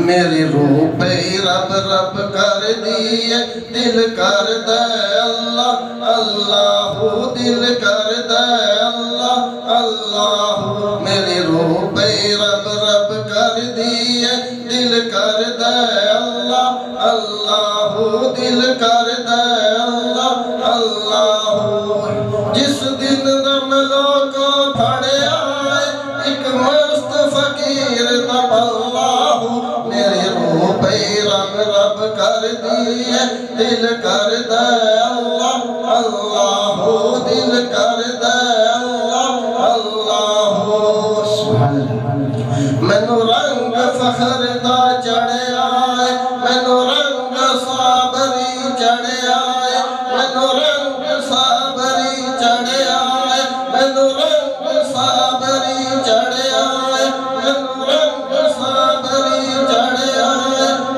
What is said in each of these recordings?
मेरी रूह पे रब रब कर दिए, दिल कर दे अल्लाह अल्लाह, दिल कर दे अल्लाह अल्लाह। मेरी रूह पे रब रब कर दिए, दिल कर दे अल्लाह अल्लाह, दिल कर दे अल्लाह अल्लाह। जिस दिन रमलों को फड़िया एक मस्त फकीर तब अल्लाह, मेरी रूह पे रब रब कर दिए, दिल कर दे अल्लाह अल्लाह, दिल कर दे अल्लाह अल्लाह। मैनू रंग फखर दा चढ़िया, मैनू रंग साबरी चढ़िया, मैनू रंग साबरी चढ़िया, मैनू रंग साबरी चढ़िया, मैनू रंग साबरी चढ़िया।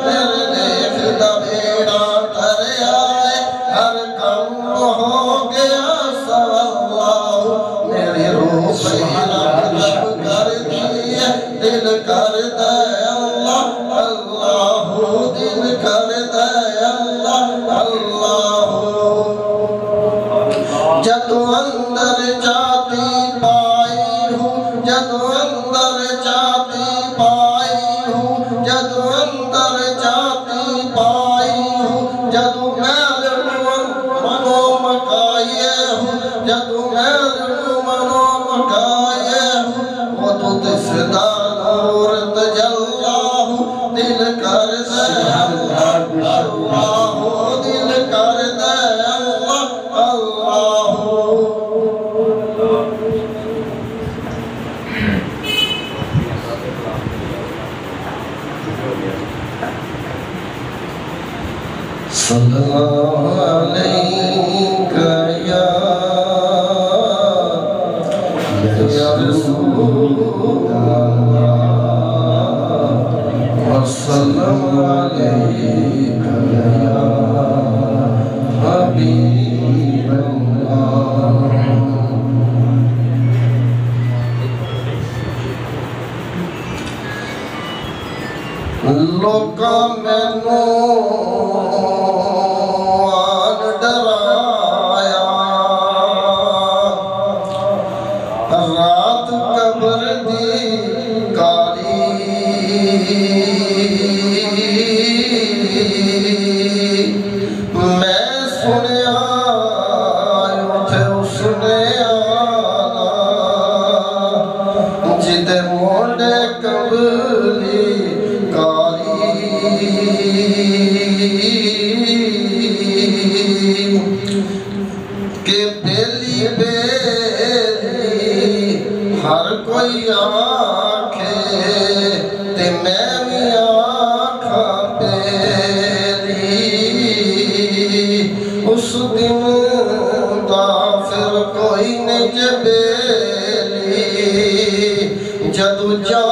मेरे देख दा बेड़ा तरया, हर काम हो गया सवाल। मेरी रूह पे रब रब कर दिए, दिल कर दे अल्लाह अल्लाह, दिल कर दे अल्लाह अल्लाह। जदों अंदर जाती पाई हूँ, जदों अंदर जाती पाई हूँ, जदों अंदर जाती पाई हूँ, जदों मैल मनो मकाए हूँ, जदों मैल मनो मकाए हूँ, वो तो दिसदा नूर तजल्ला हूँ। दिल कर दे अल्लाह अल्लाह, दिल कर दे अल्लाह अल्लाह। सल्लल्लाहु अलैका या रसूलल्लाह, वसल्लम अलैका या हबीबल्लाह। लोका मैनू आन डराया, रात कब्र दी काली, मैं सुनिया उठे उसने आना, जिदे मोड़े कबली के बेली बेली हर कोई आखे, ते मैं भी आखा बेली। उस दिन दा फिर कोई नहीं बेली, जदू जा